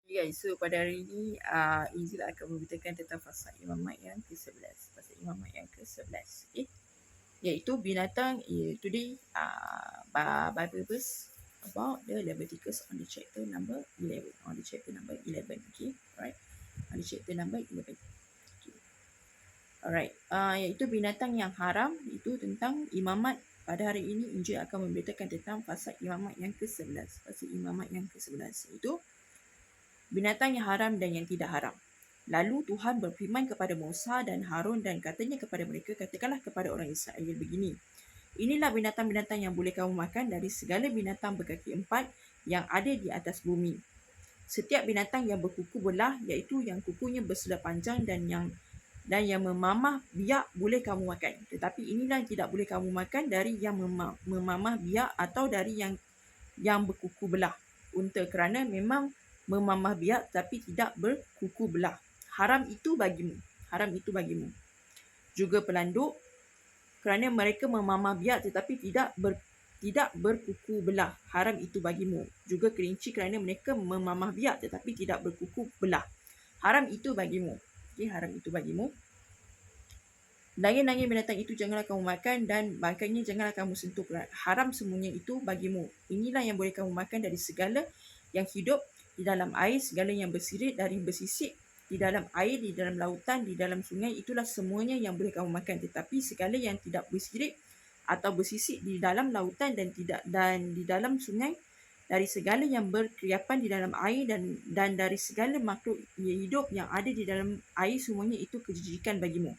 So pada hari ini Injil akan memberitakan tentang fasa imamat yang ke-11. Fasa imamat yang ke-11. Okay? Iaitu binatang. Today Bible verse about the Leviticus on the chapter number 11. On the chapter number 11. Okay? Alright. On the chapter number 11. Okay. Alright. Iaitu binatang yang haram. Itu tentang imamat. Pada hari ini Injil akan memberitakan tentang fasa imamat yang ke-11. Fasa imamat yang ke-11. Itu binatang yang haram dan yang tidak haram. Lalu Tuhan berfirman kepada Musa dan Harun dan katanya kepada mereka, katakanlah kepada orang Israel begini. Inilah binatang-binatang yang boleh kamu makan dari segala binatang berkaki empat yang ada di atas bumi. Setiap binatang yang berkuku belah, iaitu yang kukunya berselah panjang dan yang memamah biak boleh kamu makan. Tetapi inilah yang tidak boleh kamu makan dari yang memamah biak atau dari yang berkuku belah. Unta, kerana memang memamah biak tapi tidak berkuku belah. Haram itu bagimu. Haram itu bagimu. Juga pelanduk, kerana mereka memamah biak tetapi tidak berkuku belah. Haram itu bagimu. Juga kelinci, kerana mereka memamah biak tetapi tidak berkuku belah. Haram itu bagimu. Okay, haram itu bagimu. Daging-daging binatang itu janganlah kamu makan dan bangkainya janganlah kamu sentuh. Haram semuanya itu bagimu. Inilah yang boleh kamu makan dari segala yang hidup di dalam air, segala yang bersirit dari bersisik di dalam air, di dalam lautan, di dalam sungai, itulah semuanya yang boleh kamu makan. Tetapi segala yang tidak bersirit atau bersisik di dalam lautan dan di dalam sungai, dari segala yang berkeriapan di dalam air dan dari segala makhluk hidup yang ada di dalam air, semuanya itu kejijikan bagimu.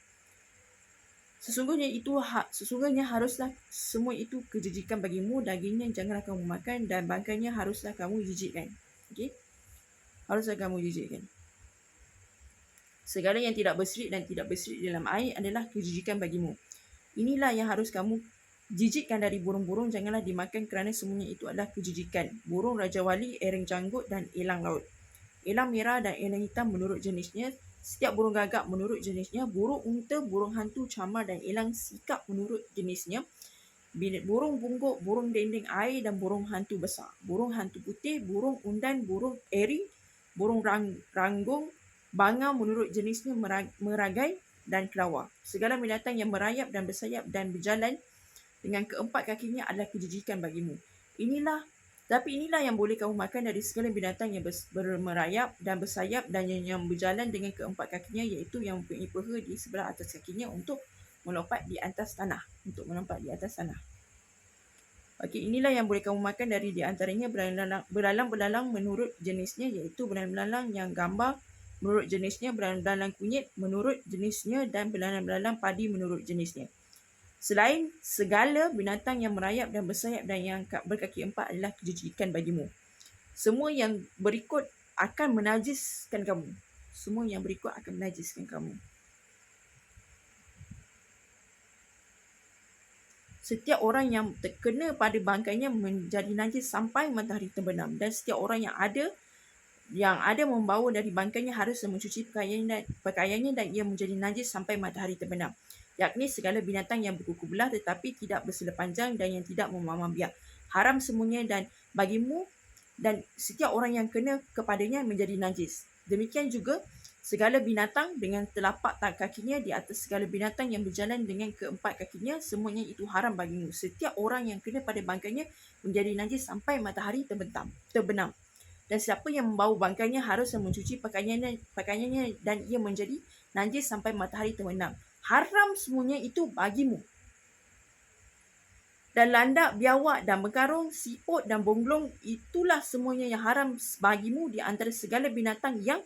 Sesungguhnya haruslah semua itu kejijikan bagimu. Dagingnya janganlah kamu makan dan bangkainya haruslah kamu jijikkan. Okey? Haruslah kamu jijikkan. Segala yang tidak berserit dan tidak berserit dalam air adalah kejijikan bagimu. Inilah yang harus kamu jijikkan dari burung-burung, janganlah dimakan kerana semuanya itu adalah kejijikan. Burung Raja Wali, ereng janggut dan elang laut. Elang merah dan elang hitam menurut jenisnya. Setiap burung gagak menurut jenisnya. Burung unta, burung hantu, camar dan elang sikap menurut jenisnya. Burung bungguk, burung dendeng air dan burung hantu besar. Burung hantu putih, burung undan, burung eri, burung ranggung, bangau menurut jenisnya, meragai dan kelawar. Segala binatang yang merayap dan bersayap dan berjalan dengan keempat kakinya adalah kejijikan bagimu. Inilah yang boleh kamu makan dari segala binatang yang merayap dan bersayap dan yang berjalan dengan keempat kakinya, iaitu yang mempunyai peha di sebelah atas kakinya untuk melompat di atas tanah. Okey, inilah yang boleh kamu makan dari di antaranya belalang-belalang menurut jenisnya, iaitu belalang-belalang yang gambar menurut jenisnya, belalang-belalang kunyit menurut jenisnya dan belalang-belalang padi menurut jenisnya. Selain segala binatang yang merayap dan bersayap dan yang berkaki empat adalah kejijikan bagimu. Semua yang berikut akan menajiskan kamu. Setiap orang yang terkena pada bangkainya menjadi najis sampai matahari terbenam, dan setiap orang yang ada membawa dari bangkainya harus mencuci pakaiannya dan ia menjadi najis sampai matahari terbenam, yakni segala binatang yang berkuku belah tetapi tidak berselah panjang dan yang tidak memamah biak. Haram semuanya dan bagimu, dan setiap orang yang kena kepadanya menjadi najis. Demikian juga segala binatang dengan telapak kakinya di atas segala binatang yang berjalan dengan keempat kakinya, semuanya itu haram bagimu. Setiap orang yang kena pada bangkainya menjadi najis sampai matahari terbenam. Dan siapa yang membawa bangkainya harus mencuci pakaiannya dan ia menjadi najis sampai matahari terbenam. Haram semuanya itu bagimu. Dan landak, biawak dan berkarung, siput dan bonglong, itulah semuanya yang haram bagimu di antara segala binatang yang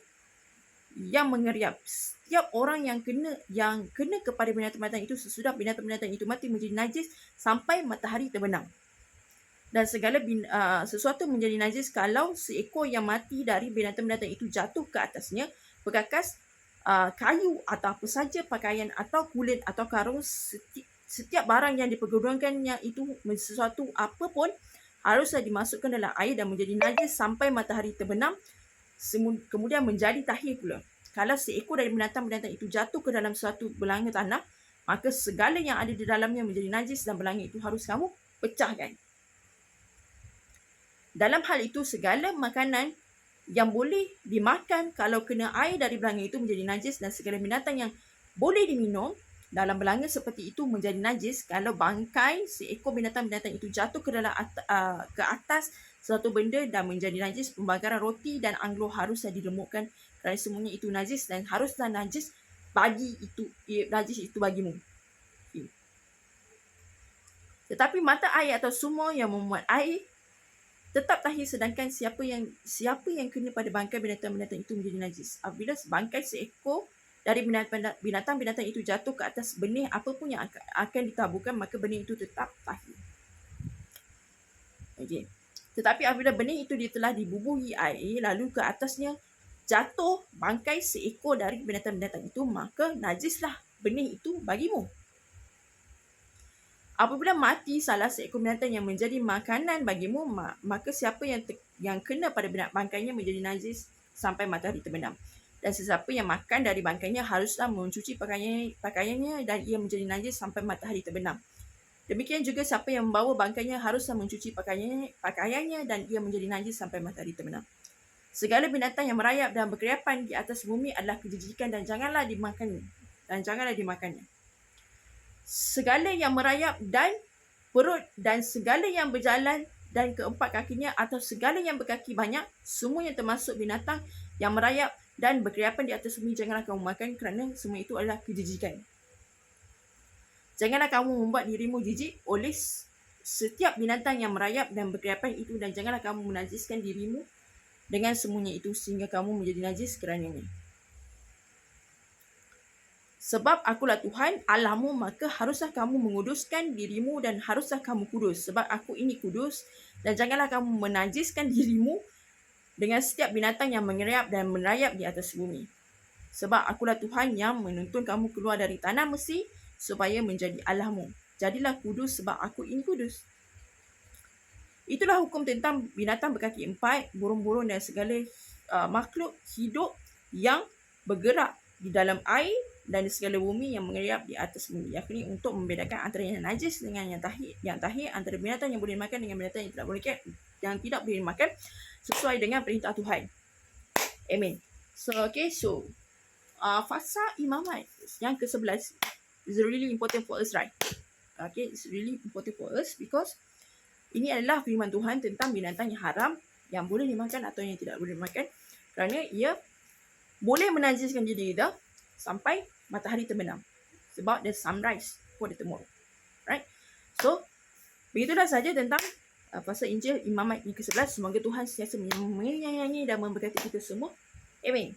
mengeriap. Setiap orang yang kena kepada binatang-binatang itu sesudah binatang-binatang itu mati menjadi najis sampai matahari terbenam. Dan segala sesuatu menjadi najis kalau seekor yang mati dari binatang-binatang itu jatuh ke atasnya, berkakas, kayu atau apa saja, pakaian atau kulit atau karung, setiap barang yang dipergunakannya itu sesuatu apapun haruslah dimasukkan dalam air dan menjadi najis sampai matahari terbenam, kemudian menjadi tahir pula. Kalau seekor dari binatang-binatang itu jatuh ke dalam suatu belanga tanah, maka segala yang ada di dalamnya menjadi najis dan belanga itu harus kamu pecahkan. Dalam hal itu, segala makanan yang boleh dimakan kalau kena air dari belanga itu menjadi najis, dan segala binatang yang boleh diminum dalam belanga seperti itu menjadi najis kalau bangkai seekor binatang-binatang itu jatuh ke atas suatu benda dan menjadi najis. Pembakaran roti dan anglo haruslah diremukkan kerana semuanya itu najis dan haruslah najis bagimu. Tetapi mata air atau sumur yang memuat air tetap tahir, sedangkan siapa yang kena pada bangkai binatang-binatang itu menjadi najis. Apabila bangkai seekor dari binatang-binatang itu jatuh ke atas benih apapun yang akan ditaburkan, maka benih itu tetap tahir. Okay. Tetapi apabila benih itu telah dibubuhi air, lalu ke atasnya jatuh bangkai seekor dari binatang-binatang itu, maka najislah benih itu bagimu. Apabila mati salah seekor binatang yang menjadi makanan bagimu, maka siapa yang kena pada bangkainya menjadi najis sampai matahari terbenam. Dan sesiapa yang makan dari bangkainya haruslah mencuci pakaiannya dan ia menjadi najis sampai matahari terbenam. Demikian juga siapa yang membawa bangkainya haruslah mencuci pakaiannya dan ia menjadi najis sampai matahari terbenam. Segala binatang yang merayap dan berkeriapan di atas bumi adalah kejijikan dan janganlah dimakannya. Segala yang merayap dan perut dan segala yang berjalan dan keempat kakinya atau segala yang berkaki banyak, semua yang termasuk binatang yang merayap dan berkeriapan di atas bumi, janganlah kamu makan kerana semua itu adalah kejijikan. Janganlah kamu membuat dirimu jijik oleh setiap binatang yang merayap dan berkeriapan itu, dan janganlah kamu menajiskan dirimu dengan semuanya itu sehingga kamu menjadi najis kerananya. Sebab akulah Tuhan Allahmu, maka haruslah kamu menguduskan dirimu dan haruslah kamu kudus. Sebab aku ini kudus, dan janganlah kamu menajiskan dirimu dengan setiap binatang yang mengerayap dan merayap di atas bumi. Sebab akulah Tuhan yang menuntun kamu keluar dari tanah Mesir supaya menjadi Allahmu. Jadilah kudus sebab aku ini kudus. Itulah hukum tentang binatang berkaki empat, burung-burung dan segala makhluk hidup yang bergerak di dalam air dan di segala bumi yang mengerayap di atas bumi. Yang ini untuk membedakan antara yang najis dengan yang tahir, antara binatang yang boleh dimakan dengan binatang yang tidak boleh dimakan sesuai dengan perintah Tuhan. Amen. So fasa imamat yang ke-11 is really important for us, right? Okay, it's really important for us because ini adalah firman Tuhan tentang binatang yang haram yang boleh dimakan atau yang tidak boleh dimakan, kerana ia boleh menajiskan diri kita sampai matahari terbenam. Sebab the sunrise for the tomorrow. Right? So, begitulah saja tentang pasal Injil Imamat yang ke-11. Semoga Tuhan sentiasa menyayangi dan memberkati kita semua. Amen.